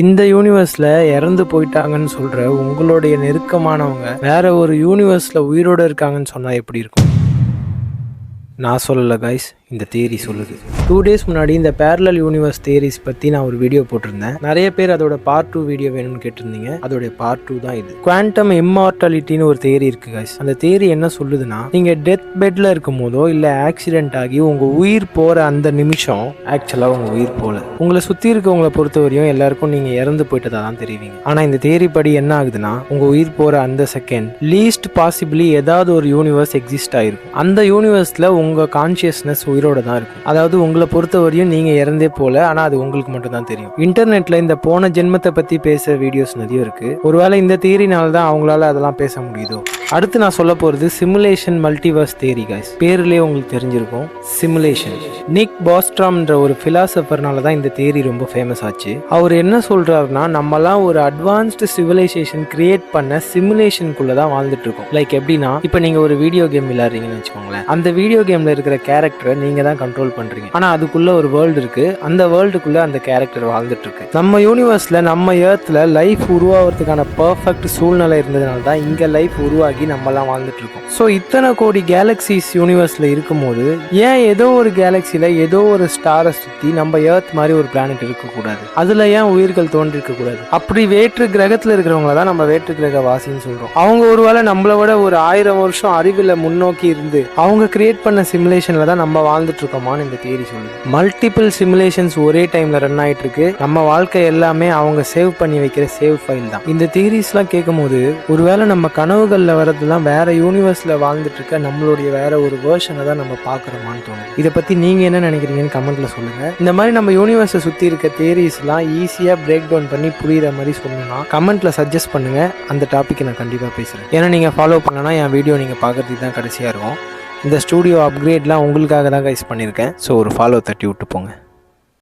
இந்த யூனிவர்ஸ்ல இறந்து போயிட்டாங்கன்னு சொல்ற உங்களுடைய நெருக்கமானவங்க வேற ஒரு யூனிவர்ஸ்ல உயிரோட இருக்காங்கன்னு சொன்னா எப்படி இருக்கும்? நான் சொல்லல கைஸ், இந்த தியரி சொல்லுது. 2 days முன்னாடி இந்த பேரலல் யூனிவர்ஸ் தியரிஸ் பற்றி நான் ஒரு வீடியோ போட்டிருந்தேன். நிறைய பேர் அதோட பார்ட் 2 வீடியோ வேணும்னு கேட்டிருந்தீங்க. அதோட பார்ட் 2 தான் இது. குவாண்டம் இம்மார்டாலிட்டின்னு ஒரு தியரி இருக்கு கைஸ். அந்த தியரி என்ன சொல்லுதுன்னா, நீங்க டெத் பெட்ல இருக்கும் போதோ இல்லை ஆக்சிடென்ட் ஆகி உங்க உயிர் போற அந்த நிமிஷம் ஆக்சுவலா உங்க உயிர் போல. உங்களை சுத்தி இருக்கவங்களை பொறுத்தவரையும் எல்லாருக்கும் நீங்க இறந்து போயிட்டதா தான் தெரிவிங்க. ஆனா இந்த தியரி படி என்ன ஆகுதுன்னா, உங்க உயிர் போற அந்த செகண்ட் லீஸ்ட் பாசிபிளி ஏதாவது ஒரு யூனிவர்ஸ் எக்ஸிஸ்ட் ஆயிருக்கும். அந்த யூனிவர்ஸ்ல உங்க கான்சியஸ்னஸ் உயிரோட தான் இருக்கும். அதாவது உங்களை பொறுத்தவரையும் நீங்க இறந்தே போல, ஆனா அது உங்களுக்கு மட்டும் தான் தெரியும். இன்டர்நெட்ல இந்த போன ஜென்மத்தை பத்தி பேச வீடியோஸ் நிறைய இருக்கு. ஒருவேளை இந்த தியரினால தான் அவங்களால அதெல்லாம் பேச முடியுதோ. அடுத்து நான் சொல்ல போறது சிமுலேஷன் மல்டிவர்ஸ் தியரி கைஸ். பேர்லயே உங்களுக்கு தெரிஞ்சிருக்கும், சிமுலேஷன். நிக் பாஸ்ட்ராம்ன்ற ஒரு பிலாசபர்னால தான் இந்த தியரி ரொம்ப ஃபேமஸ் ஆச்சு. அவர் என்ன சொல்றாருன்னா, நம்மலாம் ஒரு அட்வான்ஸ்டு சிவிலைசேஷன் கிரியேட் பண்ண சிமுலேஷனுக்குள்ள தான் வாழ்ந்துட்டு இருக்கோம். லைக் எப்படின்னா, இப்போ நீங்க ஒரு வீடியோ கேம் விளையாடுறீங்கன்னு வச்சுக்கோங்களேன். அந்த வீடியோ கேம்ல இருக்கிற கேரக்டரை நீங்க தான் கண்ட்ரோல் பண்றீங்க. ஆனா அதுக்குள்ள ஒரு வேர்ல்டு இருக்கு. அந்த வேர்ல்டுக்குள்ள அந்த கேரக்டர் வாழ்ந்துட்டு இருக்கு. நம்ம யூனிவர்ஸ்ல, நம்ம எர்த்ல லைஃப் உருவாகிறதுக்கான பர்ஃபெக்ட் சூழ்நிலை இருந்ததுனால தான் இங்க லைஃப் உருவாகி நம்மலாம் வாழ்ந்துட்டு இருக்கோம். ஸோ இத்தனை கோடி கேலக்சிஸ் யூனிவர்ஸ்ல இருக்கும்போது ஏன் ஏதோ ஒரு கேலக்சியில ஏதோ ஒரு ஸ்டாரை சுத்தி நம்ம எர்த் மாதிரி ஒரு பிளானட் இருக்கக்கூடாது? அதுல ஏன் உயிர்கள் தோன்றிருக்க கூடாது? அப்படி வேற்று கிரகத்துல இருக்கிறவங்கள தான் நம்ம வேற்று கிரக வாசின்னு சொல்றோம். அவங்க ஒருவேளை நம்மளை விட ஒரு 1000 வருஷம் அறிவில முன்னோக்கி இருந்து அவங்க கிரியேட் பண்ண சிமுலேஷன்ல தான் நம்ம வாழ்ந்துட்டு இருக்கோமான்னு இந்த தியரி சொல்லுது. மல்டிபிள் சிமுலேஷன்ஸ் ஒரே டைம்ல ரன் ஆயிட்டு இருக்கு. நம்ம வாழ்க்கை எல்லாமே அவங்க சேவ் பண்ணி வைக்கிற சேவ் ஃபைல் தான். இந்த தியரிஸ் எல்லாம் கேட்கும் போது ஒருவேளை நம்ம கனவுகள்ல வரதுலாம் வேற யூனிவர்ஸ்ல வாழ்ந்துட்டு இருக்க நம்மளுடைய வேற ஒரு வேர்ஷனை தான் நம்ம பாக்குறோமான்னு தோணும். இதை பத்தி நீங்க என்ன நினைக்கிறீங்கன்னு கமெண்ட்ல சொல்லுங்க. இந்த மாதிரி நம்ம யூனிவர்ஸை சுத்தி இருக்க தியரிஸ் எல்லாம் ஈஸியா பிரேக் டவுன் பண்ணி புரியுற மாதிரி சொல்லணும்னா கமெண்ட்ல சஜஸ்ட் பண்ணுங்க. அந்த டாபிக் நான் கண்டிப்பா பேசுறேன். ஏன்னா நீங்க ஃபாலோ பண்ணனா என் வீடியோ நீங்க பாக்குறதுக்கு தான் கடைசியா இருக்கும். இந்த ஸ்டூடியோ அப்கிரேட்லாம் உங்களுக்காக தான் கைஸ் பண்ணியிருக்கேன். ஸோ ஒரு ஃபாலோ தட்டி விட்டு போங்க.